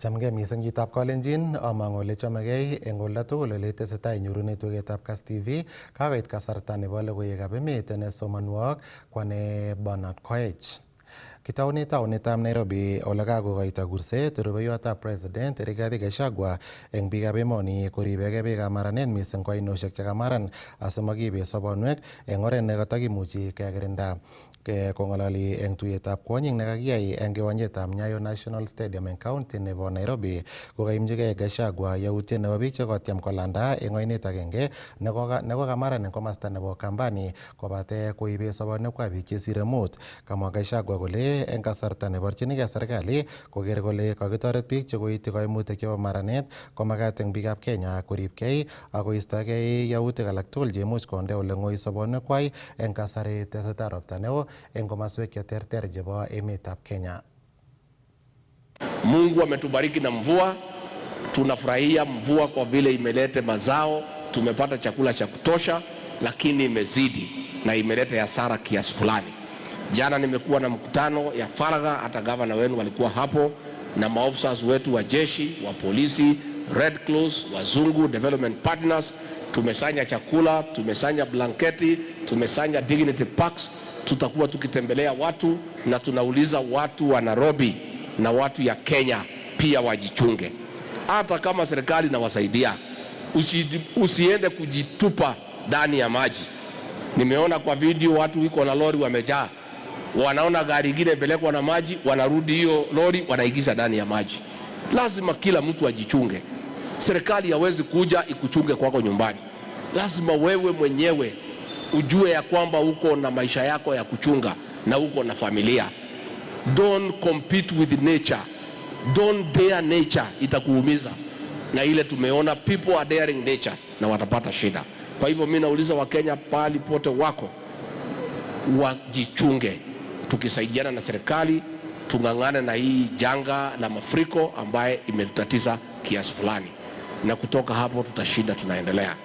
Chamgei mising chitab Kalenjin, amang'u ole chamegei eng olda tugul ole tesetai inyoru tugetab Kass TV. Kakoit kasarta nebo logoiwekab emet nesomonwok kwane Bernard Koech. Kitaune taunetab Nairobi ole kakokoito kurset rubeiwotab President Rigathi Gachagua eng biikab emoni koribegei beekab maranet mising ko ainosiek chekamaran asimakibet sobonwek eng oret nekatakimuchi kekirinda. Kong'ololi eng tuyetab kwonyik nekakiyai eng kiwanjetab Nyayo National Stadium eng county nebo Nairobi, kokaimchigei Gachagua yautiet nebo biik chekotyem kolanda eng oinet agenge nekokamaran eng komasta nebo Kambani kobate koibe sobonwekwak biik chesire mut. Kamwa Gachagua kole eng kasarta neborchinigei serikali koker kole kakitoret biik chekoityi kaimutik chebo maranet komakat eng biikab Kenya koribkei akoistogei yautik alak tugul cheimuch konde ole ng'oi sobonwekwak eng kasari tesetai ropta neo eng komaswek cheterter chebo emetab Kenya. Mungu ametubariki na mvua, tunafurahia mvua kwa vile imeleta mazao, tumepata chakula cha kutosha, lakini imezidi na imeleta hasara kiasi fulani. Jana nimekuwa na mkutano ya faragha, hata gavana wenu walikuwa hapo na maofisa wetu wa jeshi, wa polisi, Red Cross, wazungu, development partners. Tumesanya chakula, tumesanya blanketi, tumesanya dignity packs. Tutakuwa tukitembelea watu na tunauliza watu wa Nairobi na watu ya Kenya pia wajichunge. Hata kama serikali inawasaidia, usiende kujitupa ndani ya maji. Nimeona kwa video watu wiko na lori wamejaa. Wanaona gari lingine pelekwa na maji, wanarudi hiyo lori wanaigiza ndani ya maji. Lazima kila mtu ajichunge. Serikali hawezi kuja ikuchunge kwako nyumbani. Lazima wewe mwenyewe ujue ya kwamba uko na maisha yako ya kuchunga na uko na familia. Don't compete with nature. Don't dare nature, itakuumiza. Na ile tumeona people are daring nature na watapata shida. Kwa hivyo mimi nauliza Wakenya pali pote wako wajichunge. Tukisaidiana na serikali tungangane na hii janga la mafuriko ambaye imetutatiza kiasi fulani. Na kutoka hapo tutashinda, tunaendelea.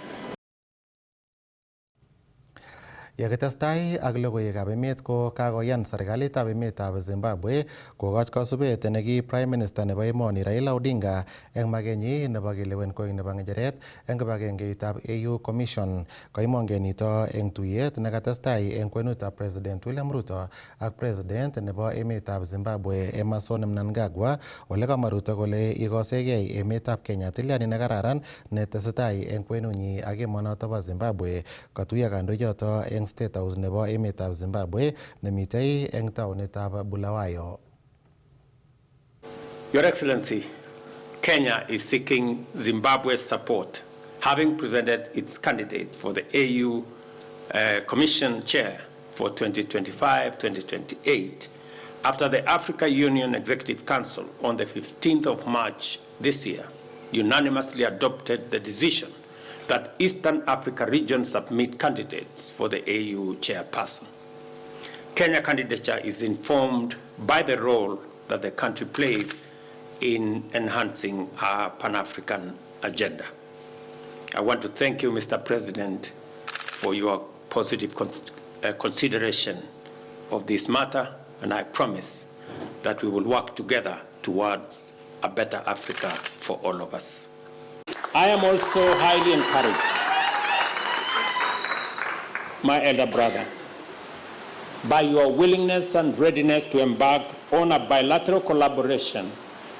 Yakitestai ak logoiwekab emet ko kakoyan serikalitab emetab Zimbabwe kokoch kasubet neki Prime Minister nebo emoni Raila Odinga eng makenyi nebo kelewen koek nebo ng'echeret eng kibagengeitab AU Commission. Koimonge nito eng tuyet nekatestai eng kwenutab President William Ruto ak President nebo emetab Zimbabwe Emmerson Mnangagwa ole kamwa Ruto kole ikosegei emetab Kenya tilyani nekararan netesetai eng kwenunyi ak emonoto bo Zimbabwe. Katuiyo kandoichoto eng State House nebo emetab Zimbabwe nemitei eng taunitab Bulawayo. Your Excellency, Kenya is seeking Zimbabwe's support, having presented its candidate for the AU Commission Chair for 2025-2028 after the Africa Union Executive Council on the 15th of March this year unanimously adopted the decision that Eastern Africa region submit candidates for the AU chairperson. Kenya candidature is informed by the role that the country plays in enhancing our Pan-African agenda. I want to thank you, Mr. President, for your positive consideration of this matter, and I promise that we will work together towards a better Africa for all of us. I am also highly encouraged, my elder brother, by your willingness and readiness to embark on a bilateral collaboration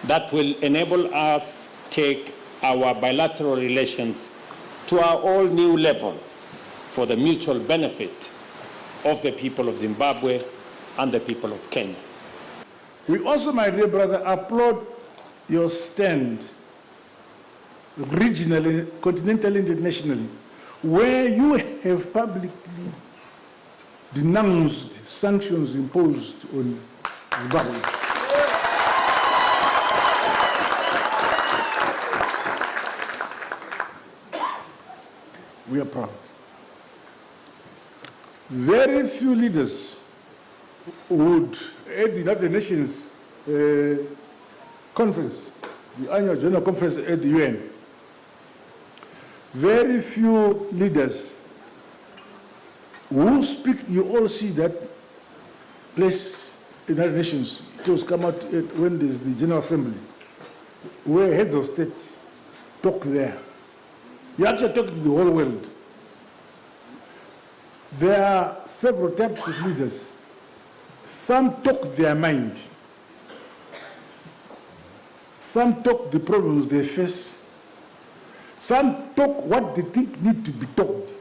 that will enable us take our bilateral relations to our all-new level for the mutual benefit of the people of Zimbabwe and the people of Kenya. We also, my dear brother, applaud your stand regionally, continentally, internationally, where you have publicly denounced sanctions imposed on Zimbabwe. We are proud. Very few leaders would, at the United Nations conference, the annual general conference at the UN, very few leaders who speak, you all see that place in the United Nations, it was come out when there's the General Assembly. where heads of state talk there. You actually talk to the whole world. There are several types of leaders. Some talk their mind. Some talk the problems they face. Some talk what they think need to be talked.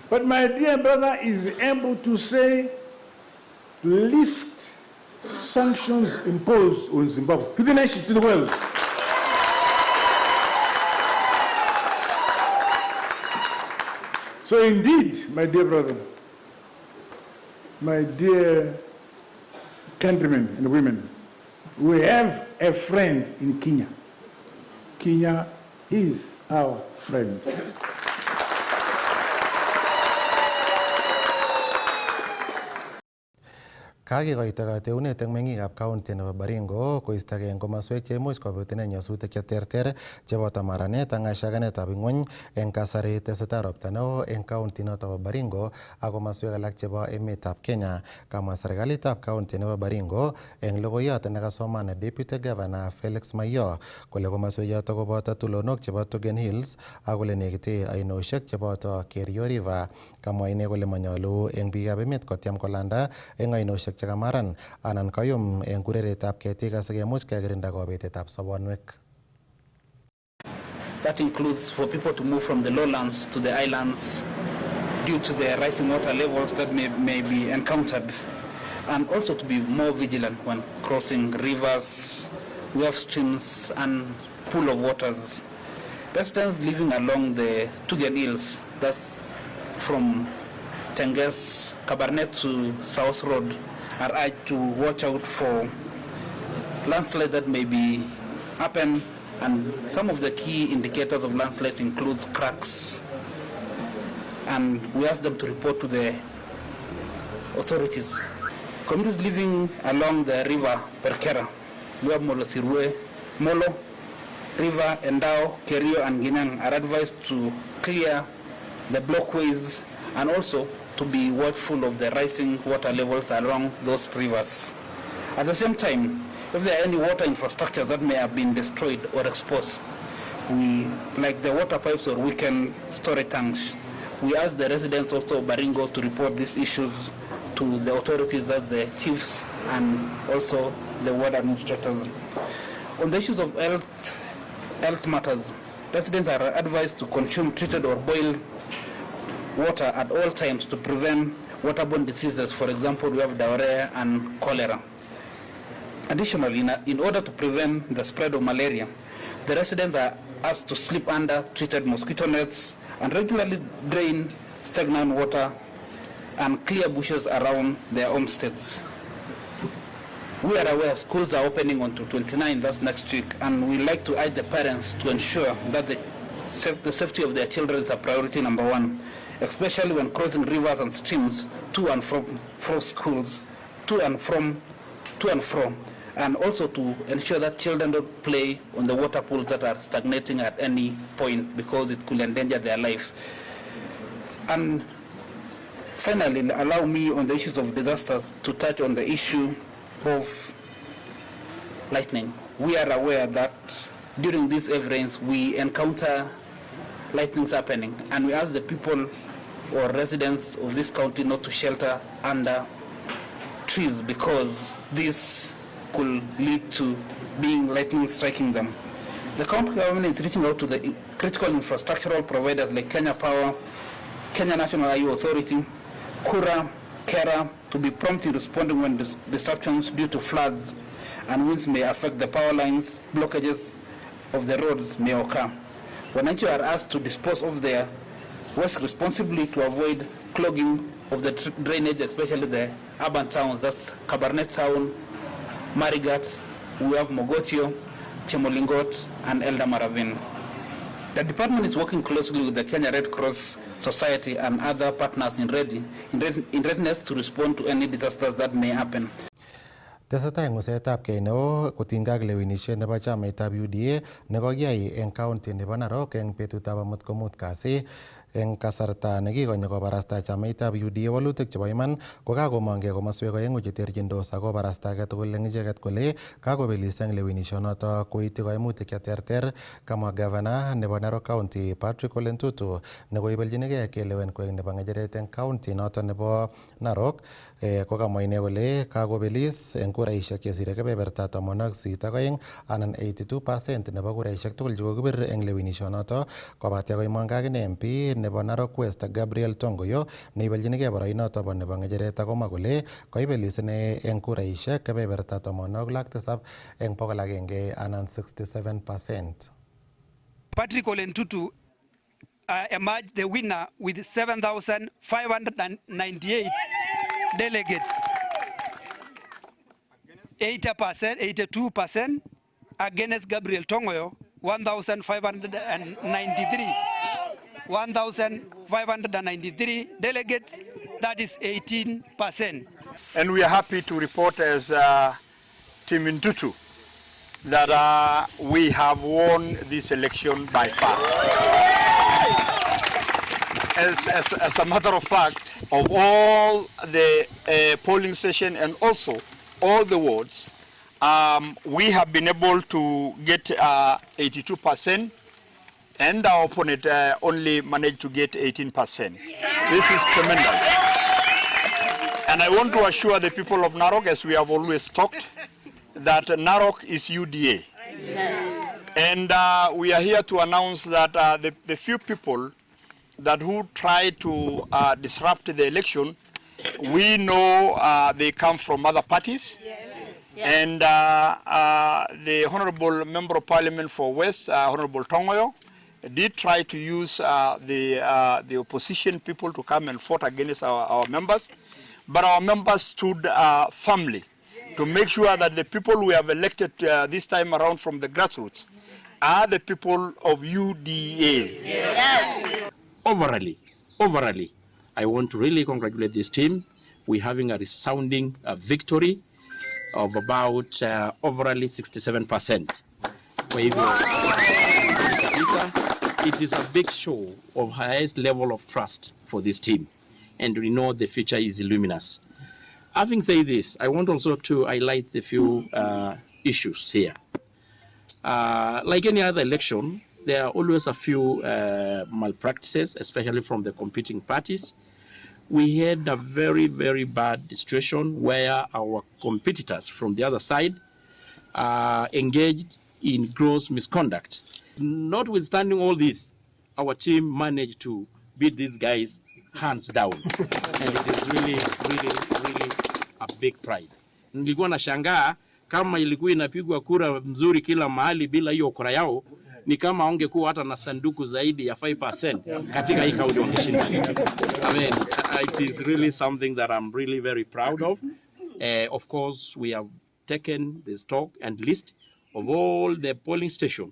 But my dear brother is able to say, lift sanctions imposed on Zimbabwe to the nation, to the world. So indeed, my dear brother, my dear countrymen and women, we have a friend in Kenya. Kenya is our friend. Kakekoito kateunet eng meng'ikab county nebo Baringo koistogei eng komoswek cheimuch kobutune nyasutik cheterter cheboto maranet ak ng'ashakanetab ing'weny eng kasari tesetai ropta neo eng county noto bo Baringo ak komoswek alak chebo emetab Kenya. Kamwa serikalitab county nebo Baringo eng logoiyot nekasoman Deputy Governor Felix Maiyo kole komoswek choto koboto tulonok chebo Tugen Hills ak kole nekite ainoshek cheboto Kerio River. Kamwa ine kole manyolu eng biikab emet kotyem kolanda eng ainoshek chekamaran anan kayum eng kureretab ketik asikemuch kekirinda kobetetab sobonwek. That includes for people to move from the lowlands to the islands due to the rising water levels that may be encountered, and also to be more vigilant when crossing rivers, we have streams and pool of waters. Residents living along the Tugen Hills, that's from Tenges, Kabarnet to South Road, are urged to watch out for landslides that may be happen, and some of the key indicators of landslides includes cracks, and we ask them to report to the authorities. Communities living along the river Perkera, we have Molo Sirwe, Molo, River, Endao, Kerio and Ginang are advised to clear the blockways and also to be watchful of the rising water levels along those rivers. At the same time, if there are any water infrastructures that may have been destroyed or exposed, we, like the water pipes or weakened storage tanks, we ask the residents also of Baringo to report these issues to the authorities, as the chiefs and also the ward administrators. On the issues of health matters, residents are advised to consume treated or boiled water at all times to prevent waterborne diseases. For example, we have diarrhea and cholera. Additionally, in order to prevent the spread of malaria, the residents are asked to sleep under treated mosquito nets and regularly drain stagnant water and clear bushes around their homesteads. We are aware schools are opening on 29, that's next week, and we like to urge the parents to ensure that the safety of their children is a priority number one, especially when crossing rivers and streams to and from schools, to and from, and also to ensure that children don't play on the water pools that are stagnating at any point because it could endanger their lives. And finally, allow me on the issues of disasters to touch on the issue of lightning. We are aware that during these heavy rains we encounter lightnings happening, and we ask the people or residents of this county not to shelter under trees because this could lead to being lightning striking them. The county government is reaching out to the critical infrastructural providers like Kenya Power, Kenya National Highway Authority, Kura, Kera, to be prompt in responding when disruptions due to floods and winds may affect the power lines, blockages of the roads may occur. Wananchi are asked to dispose of their waste responsibly to avoid clogging of the drainage, especially the urban towns, that's Kabarnet Town, Marigat, we have Mogotio, Chemolingot, and Eldamaravin. The department is working closely with the Kenya Red Cross Society and other partners in readiness to respond to any disasters that may happen. Tesetai ngusetab kei neo kotinygei ak lewenisiet nebo chamaitab UDA nekokiyai eng county nebo Narok eng betutab amut komut kasi eng kasarta nekikonye kobarasta chamaitab UDA walutik chebo iman ko kakomongke komoswek oengu cheterchindos ako barasta age tugul eng icheket kole kakobelis eng lewenishonoto koityi koimutik cheterter, kamwa gavana nebo Narok County Patrick Ole Ntutu nekoibeljinigei kelewen koek nebo ngecheret eng county noto nebo Narok. Ko kamwa ine kole kakobelis eng kuraishek chesire kebeberta 82 anan 82% nebo kuraishek tugul chekokibir eng lewenishonoto, kobate koimong akine MP nebo Narok West Gabriel Tongoyo neibeljinigei boroinoto bo nebo ngecheret akomwa kole koibelis ine eng kuraishek kebeberta 7 eng 100 anan 67%. Patrick Ole Ntutu emerged the winner with 7,598 delegates, 82% against Gabriel Tongoyo, 1,593 delegates, that is 18%. And we are happy to report as Team Ntutu that we have won this election by far. As a matter of fact, of all the polling station and also all the wards, we have been able to get 82%, and our opponent only managed to get 18%. This is tremendous. And I want to assure the people of Narok, as we have always talked, that Narok is UDA. Yes. And we are here to announce that the few people that who try to disrupt the election, we know they come from other parties. Yes. Yes. And the Honorable Member of Parliament for West, Honorable Tongoyo, did try to use the opposition people to come and fought against our members. But our members stood firmly to make sure that the people we have elected this time around from the grassroots are the people of UDA. Yes. Overally, I want to really congratulate this team. We're having a resounding victory of about overally 67%. It is a big show of highest level of trust for this team, and we know the future is luminous. Having said this, I want also to highlight the few issues here. Like any other election, there are always a few malpractices, especially from the competing parties. We had a very, very bad situation where our competitors from the other side engaged in gross misconduct. Notwithstanding all this, our team managed to beat these guys hands down. And it is really a big pride. Nilikuwa nashangaa kama ilikuwa inapigwa kura mzuri kila mahali bila hiyo kura yao, ni kama ongekuwa hata na sanduku zaidi ya 5% katika hii kaunti wangeshinda. I mean, it is really something that I'm really very proud of. Of course, we have taken the stock and list of all the polling stations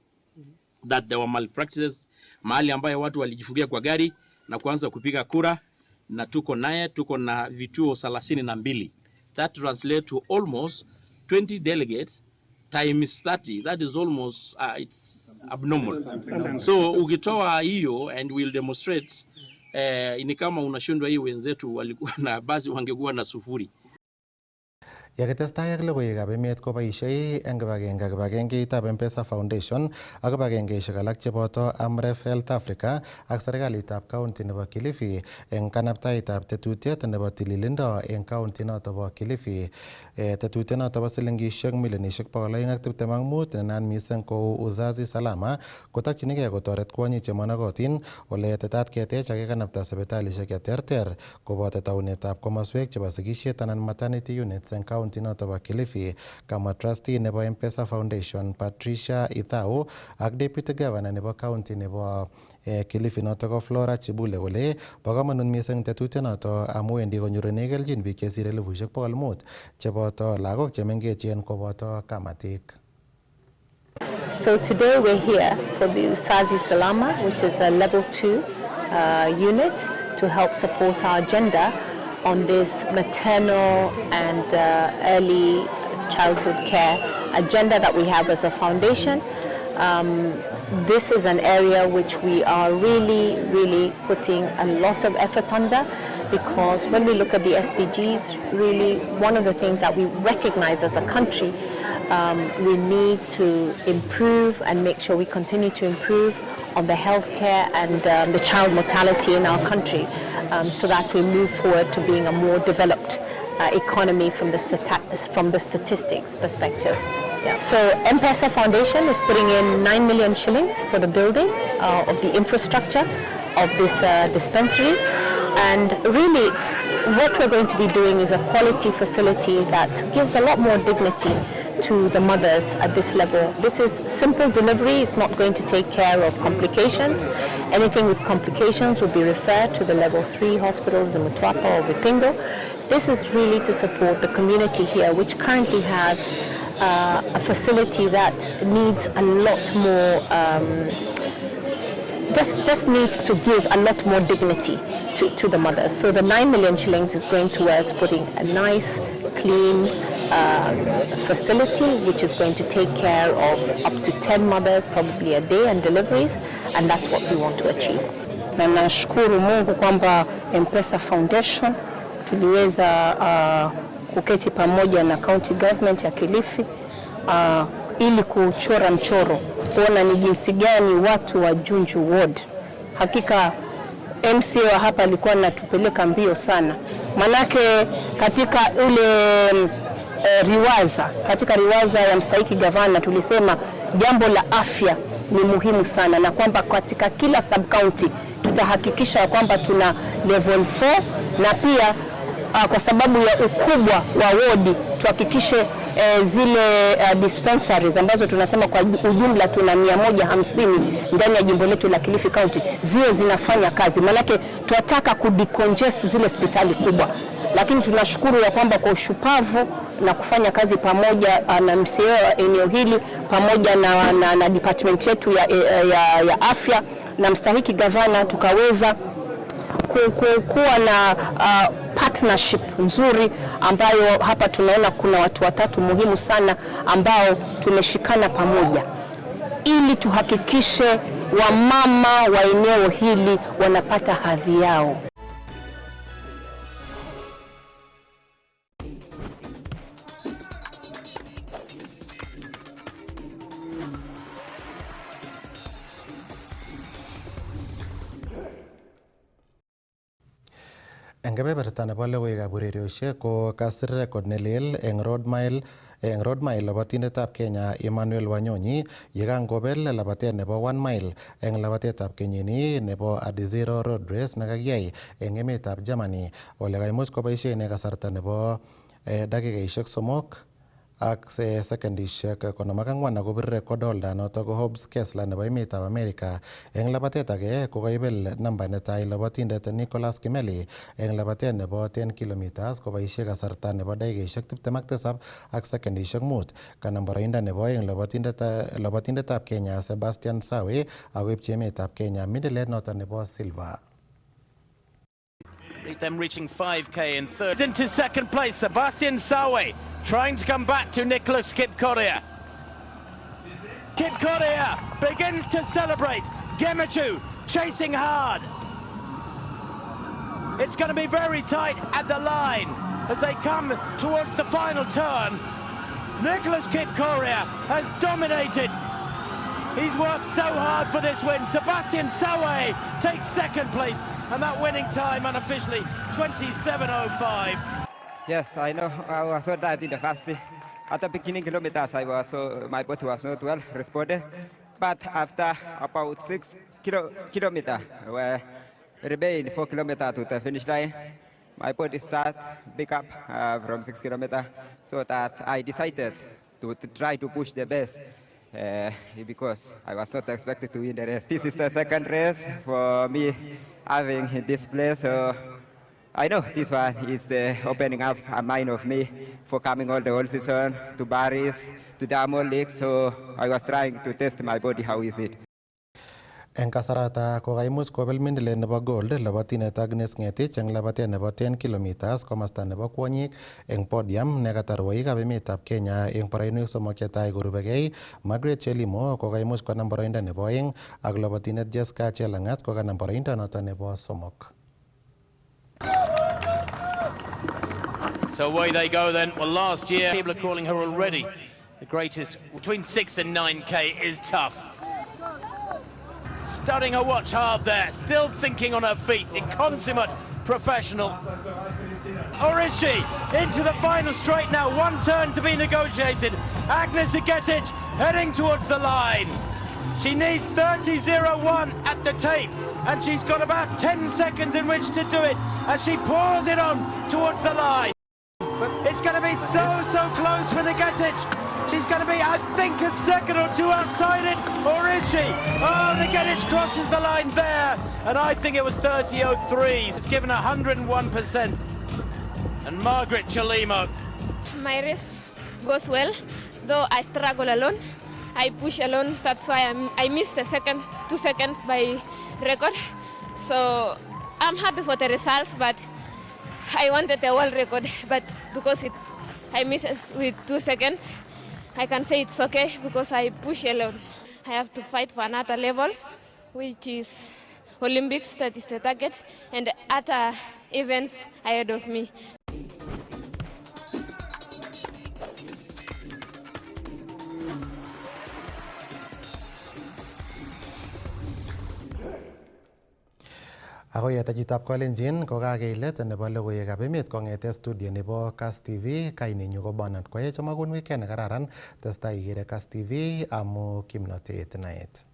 that there were malpractices, mahali ambayo watu walijifungia kwa gari na kuanza kupiga kura, na tuko na vituo 32. That translates to almost 20 delegates times 30. That is almost, it's abnormal. So ukitoa hiyo and we'll demonstrate, ni kama unashindwa hii wenzetu walikuwa na basi wangekuwa na sufuri. Yakitestai ak logoiwekab emet koboisie eng kibagengeitab M-Pesa Foundation ak kibagengeisiek alak cheboto Amref Health Africa ak serikalitab county nebo Kilifi eng kanabtaitab tetutiet nebo tililindo eng county noto bo Kilifi. Tetutiet noto bo silingishek milionishek 225 nenaat mising kou uzazi salama kotokyinigei kotoret kwonyik chemonokotin ole tetat ketech ak kekanabta sipitalishek cheterter koboto taunetab komoswek chebo sikisiet anan maternity units eng county noto bo Kilifi, kama trustee nebo M-Pesa Foundation Patricia Ithau ak deputy governor nebo county nebo Kilifi noto ko Flora Chibule kole bo kamanut mising tetutiet noto amu wendi konyorune keljin biik chesire 500,000 cheboto lagok chemengechen koboto kamatik. So today we're here for the Uzazi Salama, which is a level 2 unit to help support our agenda on this maternal and early childhood care agenda that we have as a foundation. this is an area which we are really putting a lot of effort under, because when we look at the SDGs, really one of the things that we recognize as a country, we need to improve and make sure we continue to improve on the healthcare and the child mortality in our country, so that we move forward to being a more developed economy from the statistics perspective. Yeah. So M-Pesa Foundation is putting in 9 million shillings for the building of the infrastructure of this dispensary. And really, what we're going to be doing is a quality facility that gives a lot more dignity to the mothers at this level. This is simple delivery. It's not going to take care of complications. Anything with complications will be referred to the level 3 hospitals in Mtwapa or Vipingo. This is really to support the community here, which currently has a facility that needs a lot more, just needs to give a lot more dignity to the mothers. So the 9 million shillings is going towards putting a nice, clean facility, which is going to take care of up to 10 mothers probably a day and deliveries, and that's what we want to achieve. Na nashukuru Mungu kwamba M-Pesa Foundation tuliweza kuketi pamoja na county government ya Kilifi ili kuchora mchoro kuona ni jinsi gani watu wa Junju Ward. Hakika MCA wa hapa alikuwa anatupeleka mbio sana, manake katika ule riwaza ya mstahiki gavana tulisema jambo la afya ni muhimu sana, na kwamba katika kila sub county tutahakikisha kwamba tuna level 4, na pia kwa sababu ya ukubwa wa wodi tuhakikishe zile dispensaries ambazo tunasema kwa ujumla tuna 150 ndani ya jimbo letu la Kilifi County ziwe zinafanya kazi, manake tunataka kudecongest zile hospitali kubwa. Lakini tunashukuru ya kwamba kwa ushupavu na kufanya kazi pamoja na MCA wa eneo hili pamoja na department yetu ya afya na mstahiki gavana tukaweza kuwa na partnership nzuri ambayo hapa tunaona kuna watu watatu muhimu sana ambao tumeshikana pamoja ili tuhakikishe wamama wa eneo hili wanapata hadhi yao. En kebeberta nebo logoiwekab urerioshek ko kasir record nelel eng road mile labatindetab Kenya Emmanuel Wanyonyi yekangobel labatet nebo 1 mile eng labatetab kenyini nebo Adizero Road Race nekakiyai eng emetab Germany, ole kaimuch koboishe ine kasarta nebo dakikaishek 3 ak sekondishek 54 akobir record holder notok ko Hobbs Kessler nebo emetab America. Eng labatet age ko kaibel namba netai labatindet Nicholas Kimeli eng labatet nebo 10 kilometers koboishe kasarta nebo dakikaishek 27 ak sekondishek 5. Kanam boroindo nebo oeng labatindetab Kenya Sebastian Sawe akoibchi emetab Kenya middle notok nebo silver. Them reaching 5k in third. Into second place, Sebastian Sawe trying to come back to Nicholas Kipkoria. Kipkoria begins to celebrate. Gemachu chasing hard. It's going to be very tight at the line as they come towards the final turn. Nicholas Kipkoria has dominated. He's worked so hard for this win. Sebastian Sawe takes second place, and that winning time unofficially 27:05. Yes, I know. I was so tired in the first at the beginning kilometers. My body was not well responded, but after about 6 kilometers, where remain 4 kilometers to the finish line, my body start pick up from 6 kilometers. So that I decided to try to push the best. Because I was not expected to win the race. This is the second race for me having in this place. So I know this one is the opening up a mind of me for coming all the whole season to Paris, to Diamond League. So I was trying to test my body, how is it. En kasarata kokaimuch kobel mindilet nebo gold labatindet Agnes Ngetich eng labatet nebo 10 kilometers komasta nebo kwonyik eng podium nekata rwoikab emetab Kenya eng boroinwek somok chetai korubegei. Margaret Chelimo kokaimuch konam boroindo nebo oeng ak labatindet Jessica Chelangat kokanam boroindo noto nebo somok. So away they go then. Well, last year people are calling her already the greatest. Between 6 and 9K is tough. Studying her watch hard there, still thinking on her feet, a consummate professional. Or is she? Into the final straight now, one turn to be negotiated. Agnes Ngetich heading towards the line. She needs 30.01 at the tape, and she's got about 10 seconds in which to do it as she pours it on towards the line. It's going to be so close for Ngetich. She's going to be, I think, a second or two outside it, or is she? Oh, Ngetich crosses the line there, and I think it was 30.03. It's given 101%. And Margaret Chelimo. My race goes well, though I struggle alone. I push alone, that's why I missed a second, 2 seconds by record. So I'm happy for the results, but I wanted a world record, but because I missed with 2 seconds, I can say it's okay because I push alone. I have to fight for another levels, which is Olympics, that is the target, and other events ahead of me. Ako yetachitab Kalenjin kokakeilet nebo logoiwekab emet kong'ete studio nebo Kass TV. Kainenyu ko Bernard Koech. Amagun weekend nekararan. Testai ikere Kass TV amu kimnotet naet.